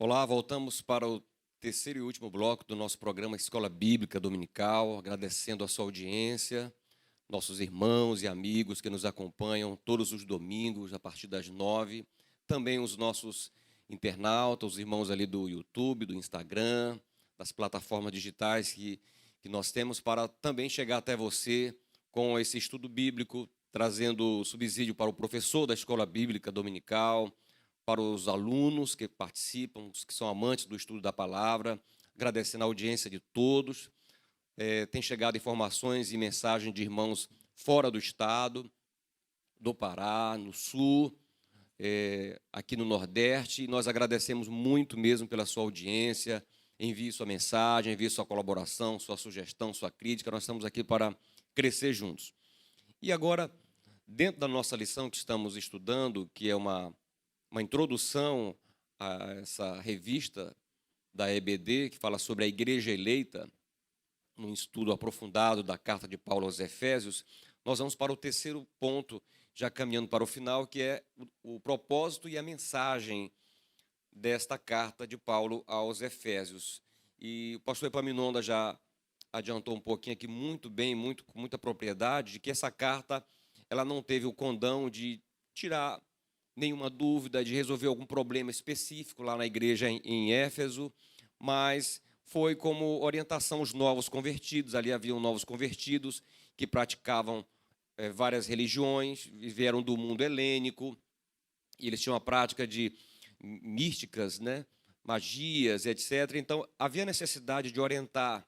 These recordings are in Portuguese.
Olá, voltamos para o terceiro e último bloco do nosso programa Escola Bíblica Dominical, agradecendo a sua audiência, nossos irmãos e amigos que nos acompanham todos os domingos a partir das 9, também os nossos internautas, os irmãos ali do YouTube, do Instagram, das plataformas digitais que nós temos para também chegar até você com esse estudo bíblico, trazendo subsídio para o professor da Escola Bíblica Dominical, para os alunos que participam, os que são amantes do estudo da palavra, agradecendo a audiência de todos. Tem chegado informações e mensagens de irmãos fora do estado, do Pará, no Sul, aqui no Nordeste, e nós agradecemos muito mesmo pela sua audiência. Envie sua mensagem, envie sua colaboração, sua sugestão, sua crítica, nós estamos aqui para crescer juntos. E agora, dentro da nossa lição que estamos estudando, que é uma introdução a essa revista da EBD, que fala sobre a Igreja Eleita, num estudo aprofundado da carta de Paulo aos Efésios, nós vamos para o terceiro ponto, já caminhando para o final, que é o propósito e a mensagem desta carta de Paulo aos Efésios. E o pastor Epaminondas já adiantou um pouquinho aqui muito bem, com muita propriedade, de que essa carta ela não teve o condão de tirar nenhuma dúvida, de resolver algum problema específico lá na igreja em Éfeso, mas foi como orientação aos novos convertidos. Ali haviam novos convertidos que praticavam várias religiões, vieram do mundo helênico, e eles tinham a prática de místicas, né, magias, etc. Então, havia necessidade de orientar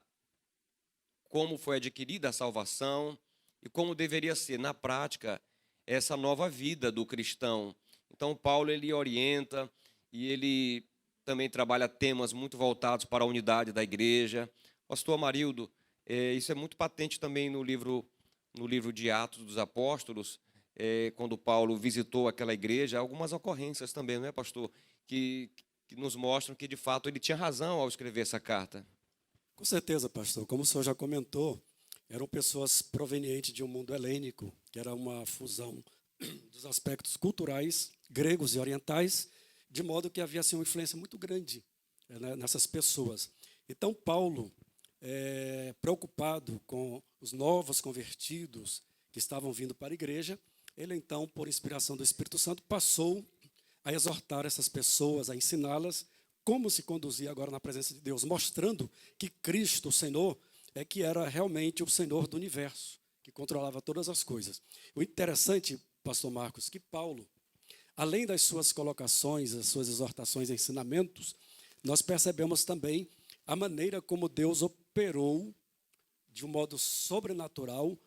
como foi adquirida a salvação e como deveria ser, na prática, essa nova vida do cristão. Então, Paulo ele orienta e ele também trabalha temas muito voltados para a unidade da igreja. Pastor Amarildo, isso é muito patente também no livro de Atos dos Apóstolos, quando Paulo visitou aquela igreja, algumas ocorrências também, não é, pastor, que nos mostram que, de fato, ele tinha razão ao escrever essa carta. Com certeza, pastor. Como o senhor já comentou, eram pessoas provenientes de um mundo helênico, que era uma fusão dos aspectos culturais, gregos e orientais, de modo que havia assim, uma influência muito grande nessas pessoas. Então, Paulo, preocupado com os novos convertidos que estavam vindo para a igreja, ele, então, por inspiração do Espírito Santo, passou a exortar essas pessoas, a ensiná-las como se conduzir agora na presença de Deus, mostrando que Cristo, o Senhor, que era realmente o Senhor do universo, que controlava todas as coisas. O interessante, pastor Marcos, que Paulo, além das suas colocações, as suas exortações e ensinamentos, nós percebemos também a maneira como Deus operou de um modo sobrenatural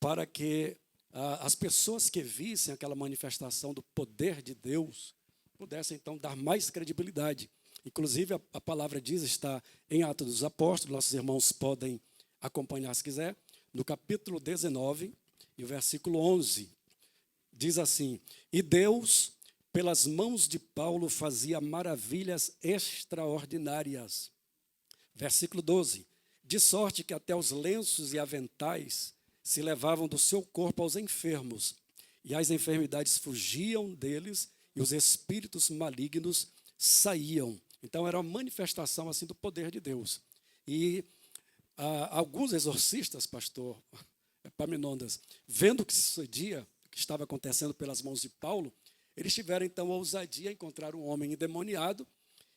para que as pessoas que vissem aquela manifestação do poder de Deus pudessem, então, dar mais credibilidade. Inclusive, a palavra diz, está em Atos dos Apóstolos, nossos irmãos podem acompanhar se quiser, no capítulo 19, e o versículo 11, diz assim: E Deus, pelas mãos de Paulo, fazia maravilhas extraordinárias. Versículo 12, de sorte que até os lenços e aventais se levavam do seu corpo aos enfermos, e as enfermidades fugiam deles, e os espíritos malignos saíam. Então, era uma manifestação assim do poder de Deus. E alguns exorcistas, pastor Epaminondas, vendo o que sucedia, o que estava acontecendo pelas mãos de Paulo, eles tiveram então a ousadia, encontraram um homem endemoniado,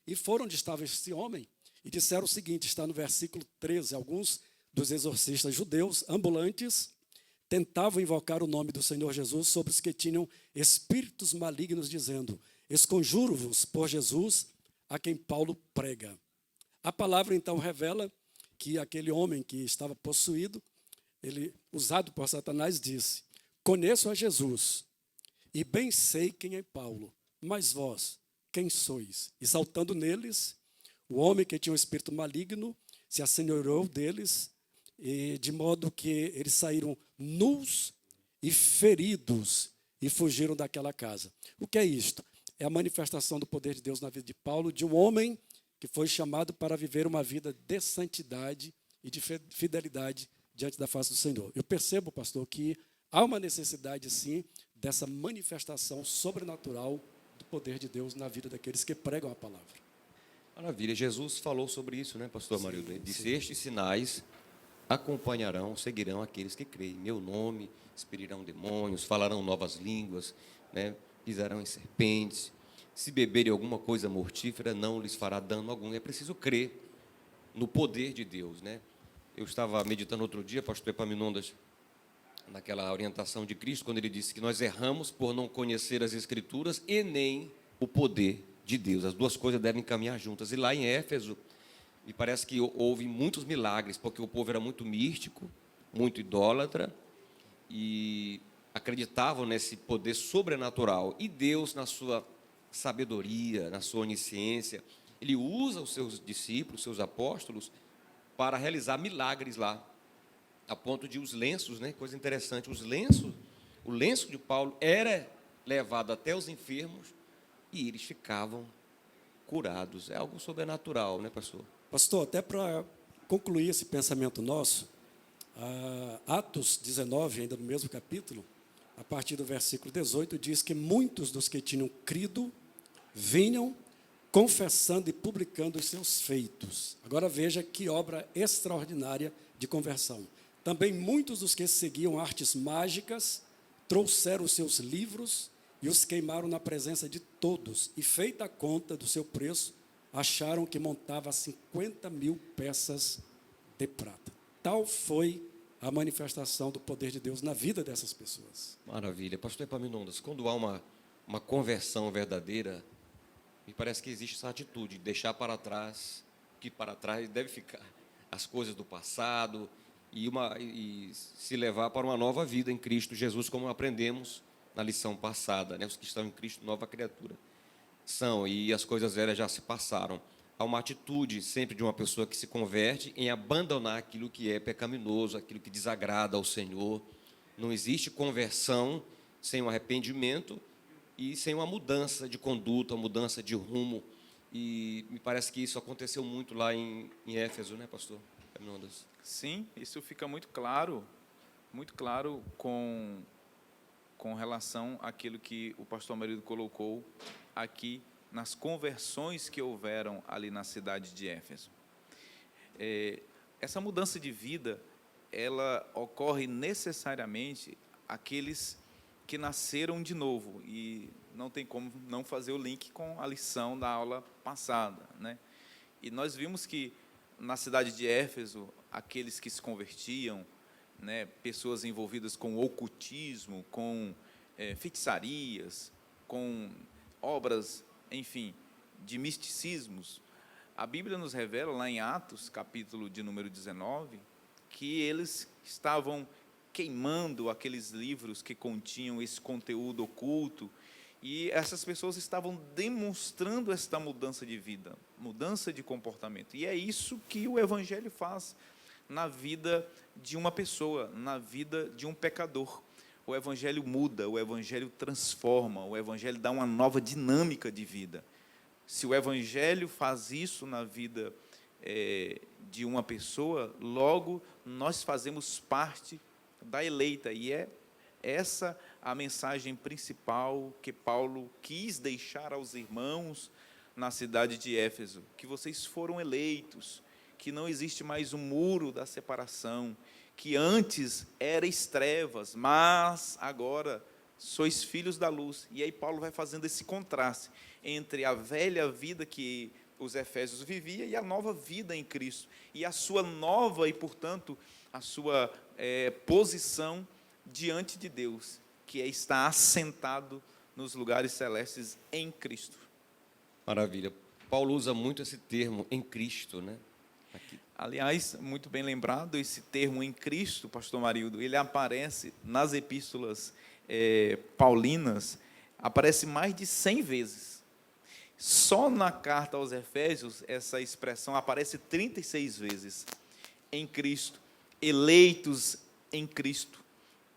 e foram onde estava esse homem, e disseram o seguinte, está no versículo 13, alguns dos exorcistas judeus ambulantes tentavam invocar o nome do Senhor Jesus sobre os que tinham espíritos malignos, dizendo: esconjuro-vos por Jesus, a quem Paulo prega. A palavra então revela que aquele homem que estava possuído, ele, usado por Satanás, disse: conheço a Jesus e bem sei quem é Paulo, mas vós, quem sois? E saltando neles, o homem que tinha um espírito maligno se assenhorou deles, e de modo que eles saíram nus e feridos e fugiram daquela casa. O que é isto? É a manifestação do poder de Deus na vida de Paulo, de um homem que foi chamado para viver uma vida de santidade e de fidelidade diante da face do Senhor. Eu percebo, pastor, que há uma necessidade, sim, dessa manifestação sobrenatural do poder de Deus na vida daqueles que pregam a palavra. Maravilha. Jesus falou sobre isso, né, pastor Marildo? Ele disse: sim. estes sinais acompanharão, seguirão aqueles que creem. Em meu nome expelirão demônios, falarão novas línguas, né, pisarão em serpentes. Se beberem alguma coisa mortífera, não lhes fará dano algum. É preciso crer no poder de Deus, né? Eu estava meditando outro dia, pastor Epaminondas, naquela orientação de Cristo, quando ele disse que nós erramos por não conhecer as Escrituras e nem o poder de Deus. As duas coisas devem caminhar juntas. E lá em Éfeso, me parece que houve muitos milagres, porque o povo era muito místico, muito idólatra, e acreditavam nesse poder sobrenatural. E Deus, na sua sabedoria, na sua onisciência, ele usa os seus discípulos, seus apóstolos, para realizar milagres lá, a ponto de os lenços, né, coisa interessante, o lenço de Paulo era levado até os enfermos e eles ficavam curados. É algo sobrenatural, né, pastor? Pastor, até para concluir esse pensamento nosso, Atos 19, ainda no mesmo capítulo, a partir do versículo 18, diz que muitos dos que tinham crido vinham confessando e publicando os seus feitos. Agora veja que obra extraordinária de conversão. Também muitos dos que seguiam artes mágicas trouxeram os seus livros e os queimaram na presença de todos. E, feita a conta do seu preço, acharam que montava 50.000 peças de prata. Tal foi a manifestação do poder de Deus na vida dessas pessoas. Maravilha. Pastor Epaminondas, quando há uma conversão verdadeira, me parece que existe essa atitude de deixar para trás, que para trás deve ficar as coisas do passado, e se levar para uma nova vida em Cristo Jesus, como aprendemos na lição passada, né? Os que estão em Cristo, nova criatura são, e as coisas velhas já se passaram. Há uma atitude sempre de uma pessoa que se converte em abandonar aquilo que é pecaminoso, aquilo que desagrada ao Senhor. Não existe conversão sem um arrependimento e sem uma mudança de conduta, uma mudança de rumo. E me parece que isso aconteceu muito lá em Éfeso, né, pastor Epaminondas? Sim, isso fica muito claro com relação àquilo que o pastor Marildo colocou aqui nas conversões que houveram ali na cidade de Éfeso. Essa mudança de vida, ela ocorre necessariamente àqueles que nasceram de novo, e não tem como não fazer o link com a lição da aula passada, né? E nós vimos que na cidade de Éfeso, aqueles que se convertiam, né, pessoas envolvidas com ocultismo, com feitiçarias, com obras, enfim, de misticismos, a Bíblia nos revela lá em Atos, capítulo de número 19, que eles estavam queimando aqueles livros que continham esse conteúdo oculto, e essas pessoas estavam demonstrando esta mudança de vida, mudança de comportamento. E é isso que o Evangelho faz na vida de uma pessoa, na vida de um pecador. O Evangelho muda, o Evangelho transforma, o Evangelho dá uma nova dinâmica de vida. Se o Evangelho faz isso na vida de uma pessoa, logo nós fazemos parte da eleita, e é essa a mensagem principal que Paulo quis deixar aos irmãos na cidade de Éfeso, que vocês foram eleitos, que não existe mais um muro da separação, que antes erais trevas, mas agora sois filhos da luz. E aí Paulo vai fazendo esse contraste entre a velha vida que os efésios viviam e a nova vida em Cristo, e a sua nova e, portanto, a sua posição diante de Deus, que é estar assentado nos lugares celestes em Cristo. Maravilha. Paulo usa muito esse termo, em Cristo, né? Aqui. Aliás, muito bem lembrado, esse termo em Cristo, pastor Marildo, ele aparece nas epístolas paulinas, aparece mais de 100 vezes. Só na carta aos Efésios, essa expressão aparece 36 vezes. Em Cristo, eleitos em Cristo,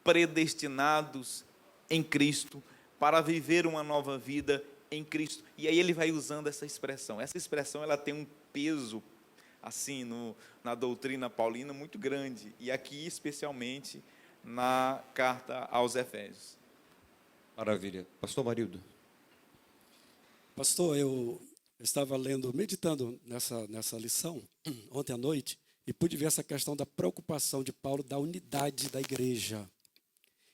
predestinados em Cristo, para viver uma nova vida em Cristo. E aí ele vai usando essa expressão. Essa expressão, ela tem um peso, assim, na doutrina paulina, muito grande. E aqui, especialmente, na carta aos Efésios. Maravilha. Pastor Marildo. Pastor, eu Eu estava lendo, meditando nessa lição, ontem à noite, e pude ver essa questão da preocupação de Paulo da unidade da igreja.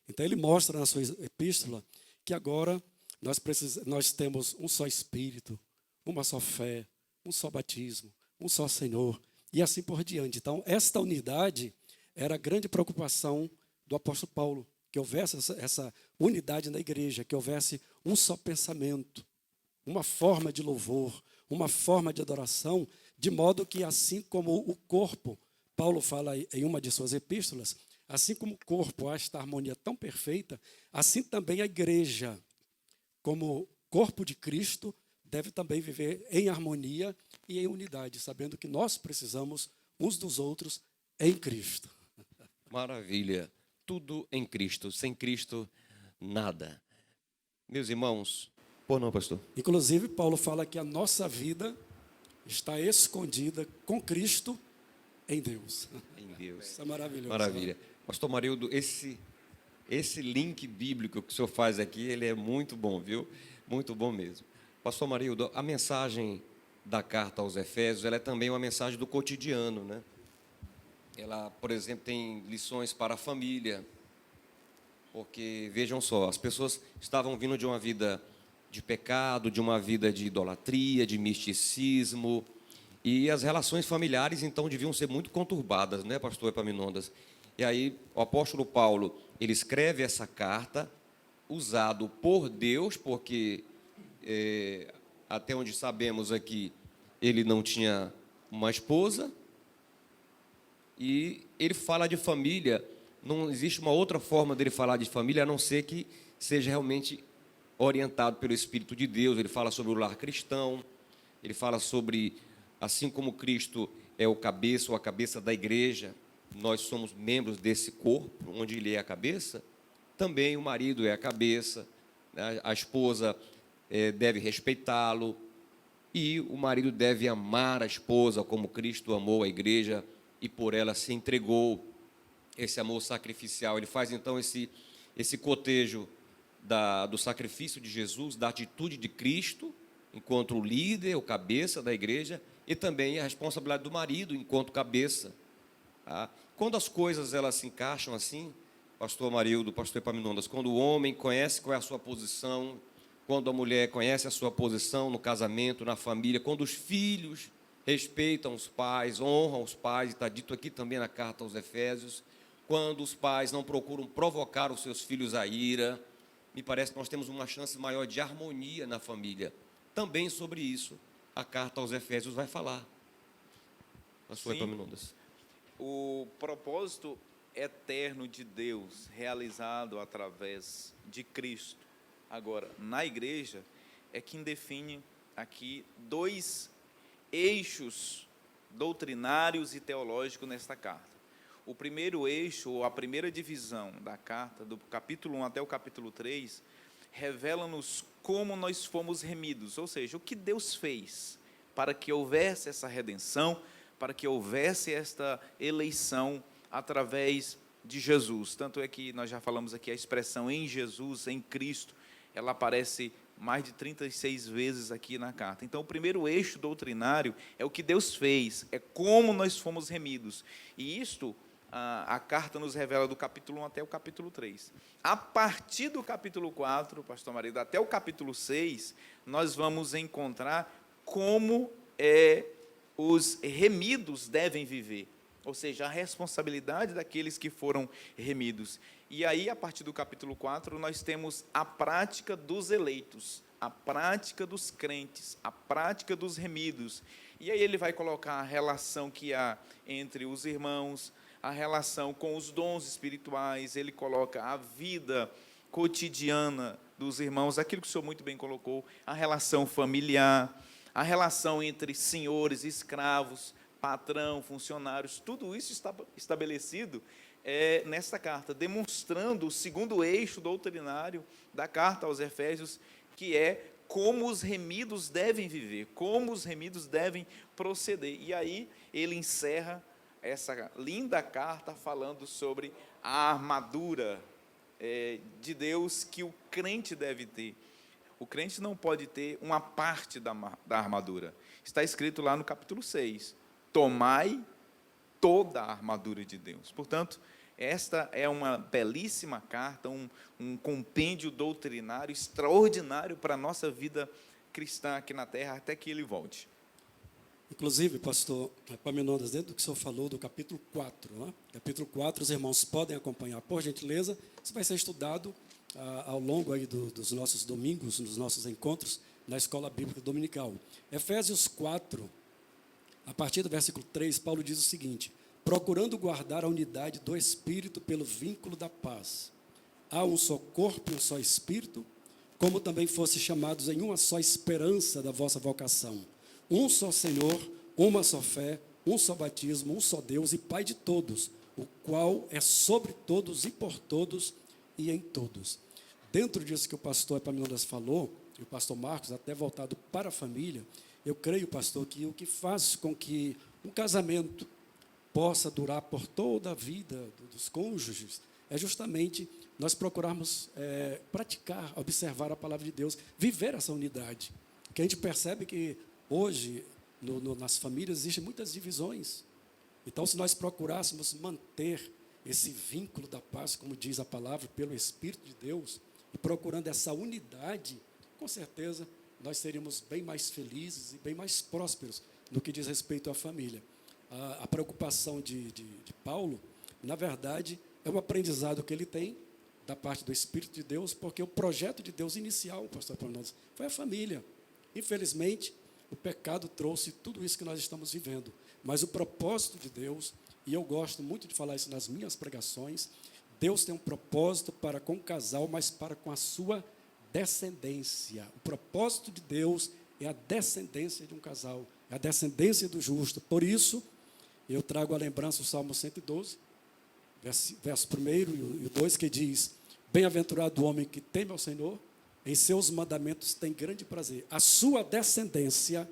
Então, ele mostra na sua epístola que agora nós temos um só Espírito, uma só fé, um só batismo, um só Senhor, e assim por diante. Então, esta unidade era a grande preocupação do apóstolo Paulo, que houvesse essa unidade na igreja, que houvesse um só pensamento, uma forma de louvor, uma forma de adoração, de modo que assim como o corpo, Paulo fala em uma de suas epístolas, assim como o corpo há esta harmonia tão perfeita, assim também a igreja, como corpo de Cristo, deve também viver em harmonia e em unidade, sabendo que nós precisamos uns dos outros em Cristo. Maravilha. Tudo em Cristo. Sem Cristo, nada. Meus irmãos, por não, pastor? Inclusive, Paulo fala que a nossa vida está escondida com Cristo em Deus. Em Deus. Isso é maravilhoso. Maravilha. Pastor Marildo, esse link bíblico que o senhor faz aqui, ele é muito bom, viu? Muito bom mesmo. Pastor Marildo, a mensagem da carta aos Efésios, ela é também uma mensagem do cotidiano, né? Ela, por exemplo, tem lições para a família, porque, vejam só, as pessoas estavam vindo de uma vida de pecado, de uma vida de idolatria, de misticismo, e as relações familiares, então, deviam ser muito conturbadas, né, pastor Epaminondas? E aí, o apóstolo Paulo, ele escreve essa carta, usado por Deus, porque, até onde sabemos aqui, ele não tinha uma esposa, e ele fala de família. Não existe uma outra forma dele falar de família, a não ser que seja realmente orientado pelo Espírito de Deus. Ele fala sobre o lar cristão, ele fala sobre, assim como Cristo é o cabeça ou a cabeça da igreja, nós somos membros desse corpo, onde ele é a cabeça, também o marido é a cabeça, né? A esposa deve respeitá-lo, e o marido deve amar a esposa como Cristo amou a igreja e por ela se entregou. Esse amor sacrificial, ele faz então esse cotejo do sacrifício de Jesus, da atitude de Cristo, enquanto o líder, o cabeça da igreja, e também a responsabilidade do marido, enquanto cabeça. Tá? Quando as coisas elas se encaixam assim, pastor Marildo, pastor Epaminondas, quando o homem conhece qual é a sua posição, quando a mulher conhece a sua posição no casamento, na família, quando os filhos respeitam os pais, honram os pais, está dito aqui também na carta aos Efésios, quando os pais não procuram provocar os seus filhos à ira, me parece que nós temos uma chance maior de harmonia na família. Também sobre isso, a carta aos Efésios vai falar. Pastor Epaminondas. O propósito eterno de Deus, realizado através de Cristo, agora, na igreja, é quem define aqui dois eixos doutrinários e teológicos nesta carta. O primeiro eixo, ou a primeira divisão da carta, do capítulo 1 até o capítulo 3, revela-nos como nós fomos remidos, ou seja, o que Deus fez para que houvesse essa redenção, para que houvesse esta eleição através de Jesus. Tanto é que nós já falamos aqui a expressão em Jesus, em Cristo, ela aparece mais de 36 vezes aqui na carta. Então, o primeiro eixo doutrinário é o que Deus fez, é como nós fomos remidos. E isto, a carta nos revela do capítulo 1 até o capítulo 3. A partir do capítulo 4, pastor Marido, até o capítulo 6, nós vamos encontrar como os remidos devem viver, ou seja, a responsabilidade daqueles que foram remidos. E aí, a partir do capítulo 4, nós temos a prática dos eleitos, a prática dos crentes, a prática dos remidos. E aí ele vai colocar a relação que há entre os irmãos, a relação com os dons espirituais, ele coloca a vida cotidiana dos irmãos, aquilo que o senhor muito bem colocou, a relação familiar, a relação entre senhores e escravos, patrão, funcionários, tudo isso está estabelecido nesta carta, demonstrando o segundo eixo doutrinário da carta aos Efésios, que é como os remidos devem viver, como os remidos devem proceder. E aí ele encerra essa linda carta falando sobre a armadura de Deus que o crente deve ter. O crente não pode ter uma parte da armadura. Está escrito lá no capítulo 6, tomai toda a armadura de Deus. Portanto, esta é uma belíssima carta, um compêndio doutrinário extraordinário para a nossa vida cristã aqui na terra, até que ele volte. Inclusive, pastor Epaminondas, dentro do que o senhor falou do capítulo 4, né? Capítulo 4, os irmãos podem acompanhar, por gentileza. Isso vai ser estudado ao longo aí dos nossos domingos, nos nossos encontros na Escola Bíblica Dominical. Efésios 4, a partir do versículo 3, Paulo diz o seguinte: procurando guardar a unidade do Espírito pelo vínculo da paz. Há um só corpo e um só Espírito, como também fosse chamados em uma só esperança da vossa vocação. Um só Senhor, uma só fé, um só batismo, um só Deus e Pai de todos, o qual é sobre todos e por todos e em todos. Dentro disso que o pastor Epaminondas falou, e o pastor Marcos, até voltado para a família, eu creio, pastor, que o que faz com que um casamento possa durar por toda a vida dos cônjuges é justamente nós procurarmos praticar, observar a palavra de Deus, viver essa unidade. Que a gente percebe que hoje, nas famílias, existem muitas divisões. Então, se nós procurássemos manter esse vínculo da paz, como diz a palavra, pelo Espírito de Deus, e procurando essa unidade, com certeza, nós seríamos bem mais felizes e bem mais prósperos no que diz respeito à família. A preocupação de Paulo, na verdade, é um aprendizado que ele tem da parte do Espírito de Deus, porque o projeto de Deus inicial, pastor Epaminondas, foi a família. Infelizmente, o pecado trouxe tudo isso que nós estamos vivendo. Mas o propósito de Deus, e eu gosto muito de falar isso nas minhas pregações, Deus tem um propósito para com o casal, mas para com a sua descendência. O propósito de Deus é a descendência de um casal, é a descendência do justo. Por isso, eu trago à lembrança o Salmo 112, verso 1 e o 2, que diz: bem-aventurado o homem que teme ao Senhor, em seus mandamentos tem grande prazer. A sua descendência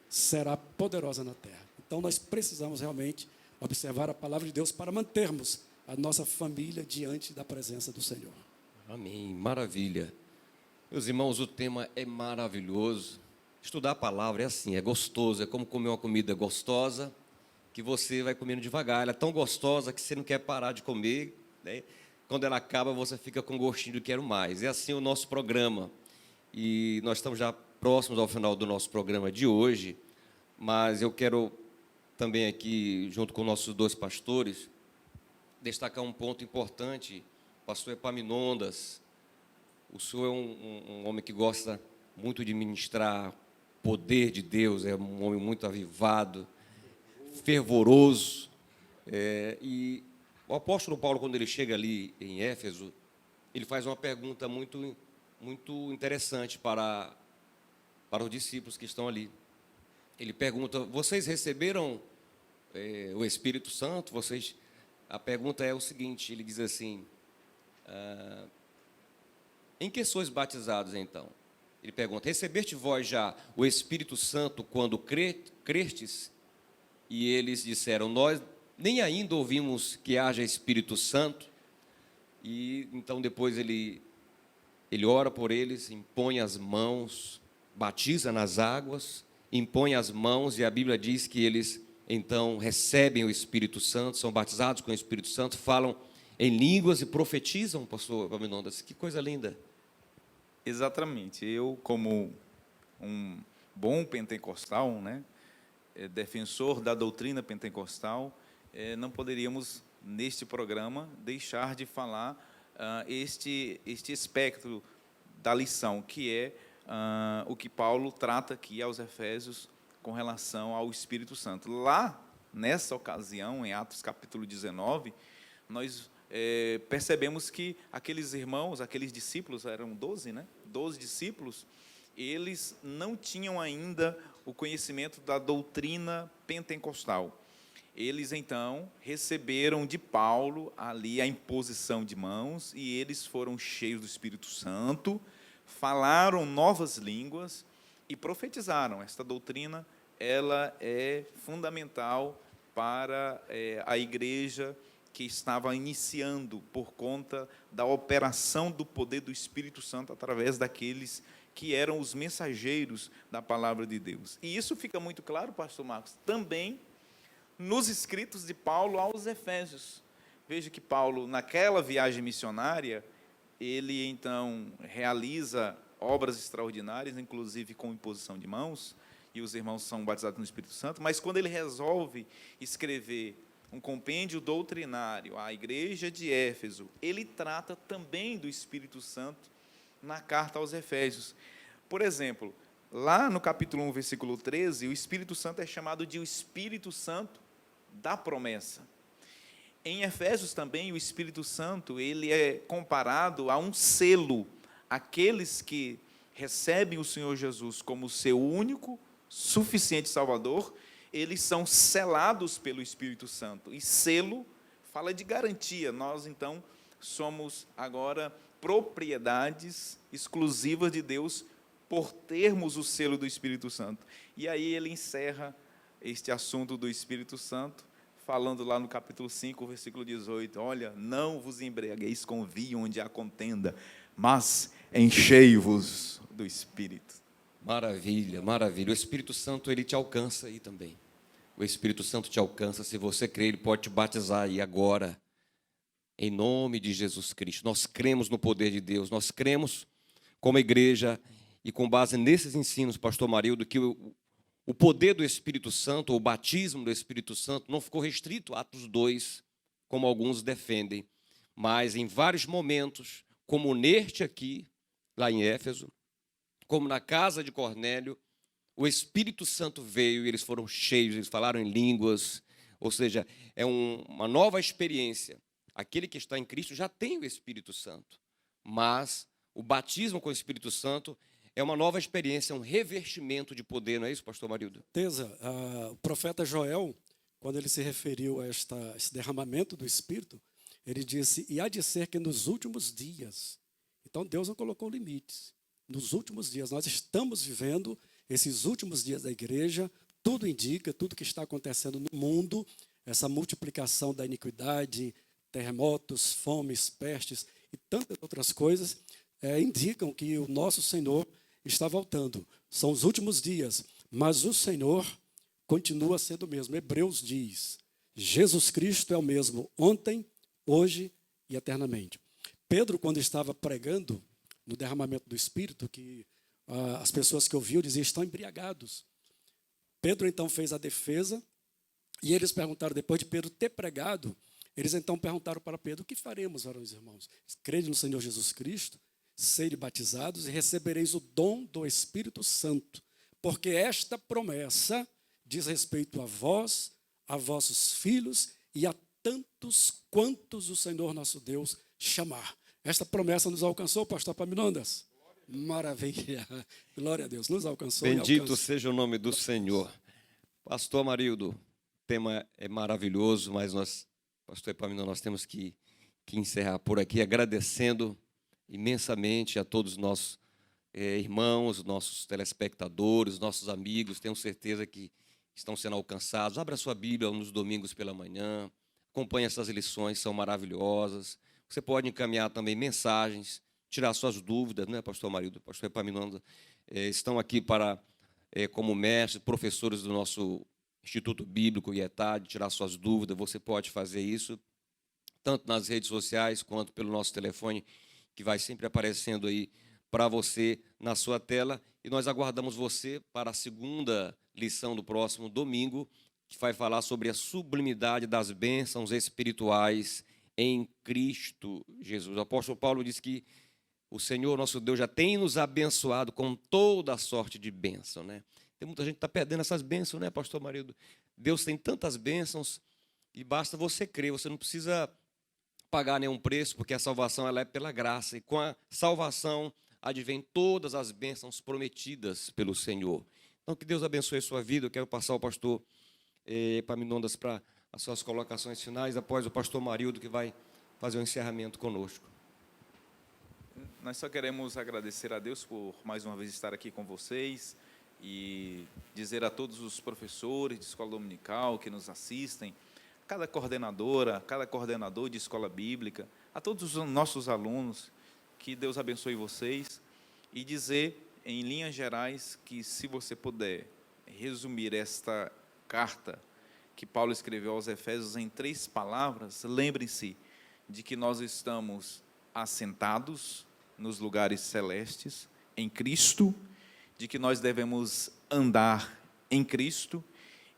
será poderosa na terra. Então, nós precisamos realmente observar a palavra de Deus para mantermos a nossa família diante da presença do Senhor. Amém, maravilha. Meus irmãos, o tema é maravilhoso. Estudar a palavra é assim, é gostoso, é como comer uma comida gostosa, que você vai comendo devagar. Ela é tão gostosa que você não quer parar de comer, né? Quando ela acaba, você fica com gostinho de quero mais. É assim o nosso programa. E nós estamos já próximos ao final do nosso programa de hoje, mas eu quero também aqui, junto com nossos dois pastores, destacar um ponto importante. Pastor Epaminondas, o senhor é um homem que gosta muito de ministrar poder de Deus, é um homem muito avivado, fervoroso, e o apóstolo Paulo, quando ele chega ali em Éfeso, ele faz uma pergunta muito interessante para os discípulos que estão ali. Ele pergunta: vocês receberam o Espírito Santo? A pergunta é o seguinte, ele diz assim: em que sois batizados então? Ele pergunta: recebeste vós já o Espírito Santo quando crestes? E eles disseram: nós nem ainda ouvimos que haja Espírito Santo. E então depois ele ora por eles, impõe as mãos, batiza nas águas, impõe as mãos, e a Bíblia diz que eles então recebem o Espírito Santo, são batizados com o Espírito Santo, falam em línguas e profetizam, pastor Epaminondas. Que coisa linda. Exatamente. Eu, como um bom pentecostal, né, defensor da doutrina pentecostal, não poderíamos, neste programa, deixar de falar este espectro da lição, que é o que Paulo trata aqui aos Efésios com relação ao Espírito Santo. Lá, nessa ocasião, em Atos capítulo 19, nós percebemos que aqueles irmãos, aqueles discípulos, eram 12, né? 12 discípulos, eles não tinham ainda o conhecimento da doutrina pentecostal. Eles, então, receberam de Paulo ali a imposição de mãos, e eles foram cheios do Espírito Santo, falaram novas línguas e profetizaram. Esta doutrina, ela é fundamental para a igreja que estava iniciando por conta da operação do poder do Espírito Santo através daqueles que eram os mensageiros da palavra de Deus. E isso fica muito claro, pastor Marcos, também nos escritos de Paulo aos Efésios. Veja que Paulo, naquela viagem missionária, ele então realiza obras extraordinárias, inclusive com imposição de mãos, e os irmãos são batizados no Espírito Santo, mas quando ele resolve escrever um compêndio doutrinário à igreja de Éfeso, ele trata também do Espírito Santo na carta aos Efésios. Por exemplo, lá no capítulo 1, versículo 13, o Espírito Santo é chamado de o Espírito Santo da promessa. Em Efésios também, o Espírito Santo ele é comparado a um selo. Aqueles que recebem o Senhor Jesus como seu único, suficiente Salvador, eles são selados pelo Espírito Santo. E selo fala de garantia. Nós, então, somos agora propriedades exclusivas de Deus por termos o selo do Espírito Santo. E aí ele encerra este assunto do Espírito Santo, falando lá no capítulo 5, versículo 18, olha, não vos embriagueis com vinho onde há contenda, mas enchei-vos do Espírito. Maravilha, maravilha. O Espírito Santo, ele te alcança aí também. O Espírito Santo te alcança. Se você crer, ele pode te batizar aí agora, em nome de Jesus Cristo. Nós cremos no poder de Deus, nós cremos como igreja, e com base nesses ensinos, pastor Marildo, que o poder do Espírito Santo, ou o batismo do Espírito Santo, não ficou restrito a Atos 2, como alguns defendem, mas em vários momentos, como neste aqui, lá em Éfeso, como na casa de Cornélio, o Espírito Santo veio e eles foram cheios, eles falaram em línguas, ou seja, é uma nova experiência. Aquele que está em Cristo já tem o Espírito Santo, mas o batismo com o Espírito Santo é uma nova experiência, um revestimento de poder, não é isso, pastor Marildo? Certeza. O profeta Joel, quando ele se referiu a esse derramamento do Espírito, ele disse, e há de ser que nos últimos dias, então Deus não colocou limites, nos últimos dias, nós estamos vivendo esses últimos dias da igreja, tudo indica, tudo que está acontecendo no mundo, essa multiplicação da iniquidade, terremotos, fomes, pestes e tantas outras coisas, indicam que o nosso Senhor está voltando. São os últimos dias, mas o Senhor continua sendo o mesmo. Hebreus diz, Jesus Cristo é o mesmo ontem, hoje e eternamente. Pedro, quando estava pregando no derramamento do Espírito, que as pessoas que ouviam diziam, estão embriagados. Pedro, então, fez a defesa, e eles perguntaram, depois de Pedro ter pregado, eles então perguntaram para Pedro, o que faremos, varões e irmãos? Crede no Senhor Jesus Cristo, sede batizados e recebereis o dom do Espírito Santo, porque esta promessa diz respeito a vós, a vossos filhos e a tantos quantos o Senhor nosso Deus chamar. Esta promessa nos alcançou, pastor Epaminondas? Maravilha, glória a Deus, nos alcançou. Bendito seja o nome do Senhor. Pastor Marildo, o tema é maravilhoso, mas nós, pastor Epaminondas, nós temos que encerrar por aqui, agradecendo imensamente a todos os nossos irmãos, nossos telespectadores, nossos amigos, tenho certeza que estão sendo alcançados. Abra sua Bíblia nos domingos pela manhã, acompanhe essas lições, são maravilhosas. Você pode encaminhar também mensagens, tirar suas dúvidas, né, pastor Marildo, pastor Epaminondas, estão aqui para, como mestres, professores do nosso Instituto Bíblico IETAD, tirar suas dúvidas. Você pode fazer isso, tanto nas redes sociais, quanto pelo nosso telefone, que vai sempre aparecendo aí para você na sua tela. E nós aguardamos você para a segunda lição do próximo domingo, que vai falar sobre a sublimidade das bênçãos espirituais em Cristo Jesus. O apóstolo Paulo diz que o Senhor, nosso Deus, já tem nos abençoado com toda a sorte de bênção, né? Tem muita gente que está perdendo essas bênçãos, né, pastor Marildo? Deus tem tantas bênçãos e basta você crer, você não precisa pagar nenhum preço, porque a salvação ela é pela graça, e com a salvação advém todas as bênçãos prometidas pelo Senhor. Então, que Deus abençoe a sua vida. Eu quero passar o pastor Epaminondas para as suas colocações finais, após o pastor Marildo, que vai fazer o encerramento conosco. Nós só queremos agradecer a Deus por mais uma vez estar aqui com vocês e dizer a todos os professores de escola dominical que nos assistem, cada coordenadora, cada coordenador de escola bíblica, a todos os nossos alunos, que Deus abençoe vocês, e dizer em linhas gerais, que se você puder resumir esta carta que Paulo escreveu aos Efésios em 3 palavras, lembre-se de que nós estamos assentados nos lugares celestes em Cristo, de que nós devemos andar em Cristo,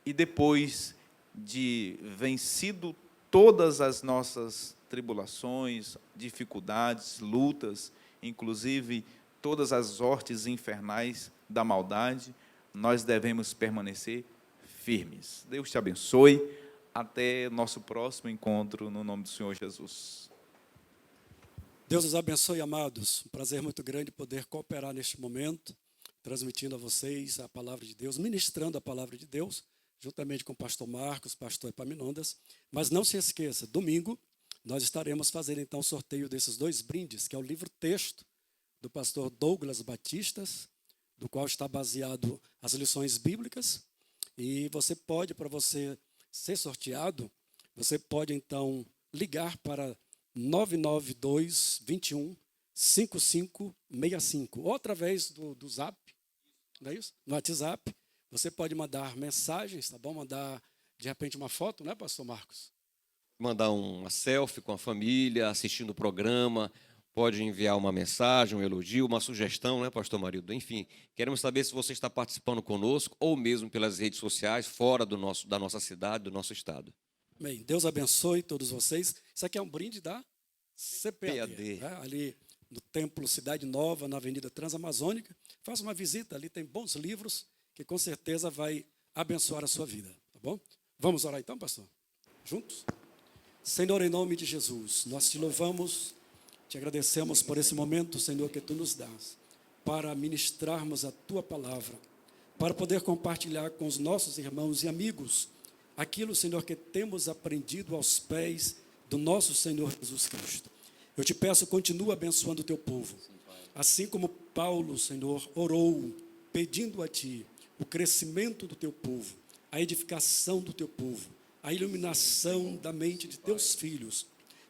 e depois de vencido todas as nossas tribulações, dificuldades, lutas, inclusive todas as hortes infernais da maldade, nós devemos permanecer firmes. Deus te abençoe. Até nosso próximo encontro, no nome do Senhor Jesus. Deus os abençoe, amados. Um prazer muito grande poder cooperar neste momento, transmitindo a vocês a palavra de Deus, ministrando a palavra de Deus, juntamente com o pastor Marcos, pastor Epaminondas. Mas não se esqueça, domingo nós estaremos fazendo então o sorteio desses 2 brindes, que é o livro-texto do pastor Douglas Batistas, do qual está baseado as lições bíblicas. E você pode, para você ser sorteado, você pode então ligar para 992-21-5565, ou através do Zap, não é isso? No WhatsApp, você pode mandar mensagens, tá bom? Mandar, de repente, uma foto, não é, pastor Marcos? Mandar uma selfie com a família, assistindo o programa, pode enviar uma mensagem, um elogio, uma sugestão, né, pastor Marildo? Enfim, queremos saber se você está participando conosco ou mesmo pelas redes sociais, fora da nossa cidade, do nosso estado. Bem, Deus abençoe todos vocês. Isso aqui é um brinde da CPAD, né? Ali no Templo Cidade Nova, na Avenida Transamazônica. Faça uma visita, ali tem bons livros que com certeza vai abençoar a sua vida, tá bom? Vamos orar então, pastor? Juntos? Senhor, em nome de Jesus, nós te louvamos, te agradecemos por esse momento, Senhor, que tu nos dás, para ministrarmos a tua palavra, para poder compartilhar com os nossos irmãos e amigos aquilo, Senhor, que temos aprendido aos pés do nosso Senhor Jesus Cristo. Eu te peço, continua abençoando o teu povo, assim como Paulo, Senhor, orou, pedindo a ti o crescimento do teu povo, a edificação do teu povo, a iluminação da mente de teus filhos.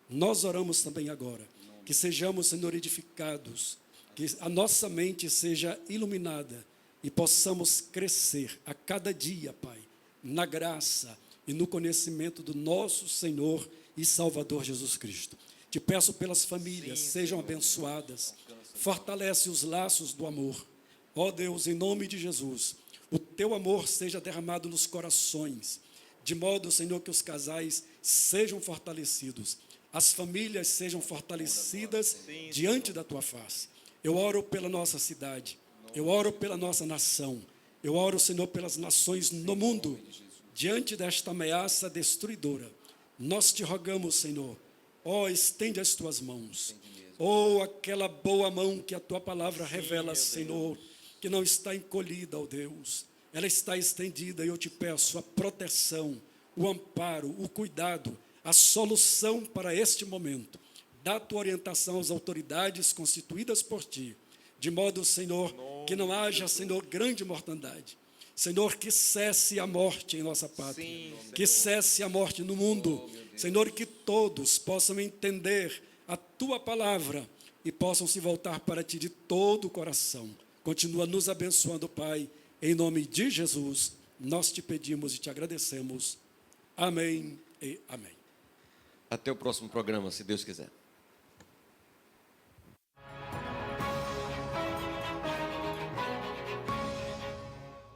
Nós oramos também agora, que sejamos, Senhor, edificados, que a nossa mente seja iluminada e possamos crescer a cada dia, Pai, na graça e no conhecimento do nosso Senhor e Salvador Jesus Cristo. Te peço pelas famílias, sejam abençoadas, fortalece os laços do amor. Ó Deus, em nome de Jesus, o teu amor seja derramado nos corações, de modo, Senhor, que os casais sejam fortalecidos, as famílias sejam fortalecidas diante da tua face. Eu oro pela nossa cidade, eu oro pela nossa nação, eu oro, Senhor, pelas nações no mundo, diante desta ameaça destruidora. Nós te rogamos, Senhor, estende as tuas mãos, aquela boa mão que a tua palavra revela, Senhor, que não está encolhida, ó Deus, ela está estendida, e eu te peço a proteção, o amparo, o cuidado, a solução para este momento. Dá tua orientação às autoridades constituídas por ti, de modo, Senhor, que não haja, Senhor, grande mortandade. Senhor, que cesse a morte em nossa pátria, que cesse a morte no mundo. Senhor, que todos possam entender a tua palavra e possam se voltar para ti de todo o coração. Continua nos abençoando, Pai, em nome de Jesus, nós te pedimos e te agradecemos. Amém e amém. Até o próximo programa, se Deus quiser.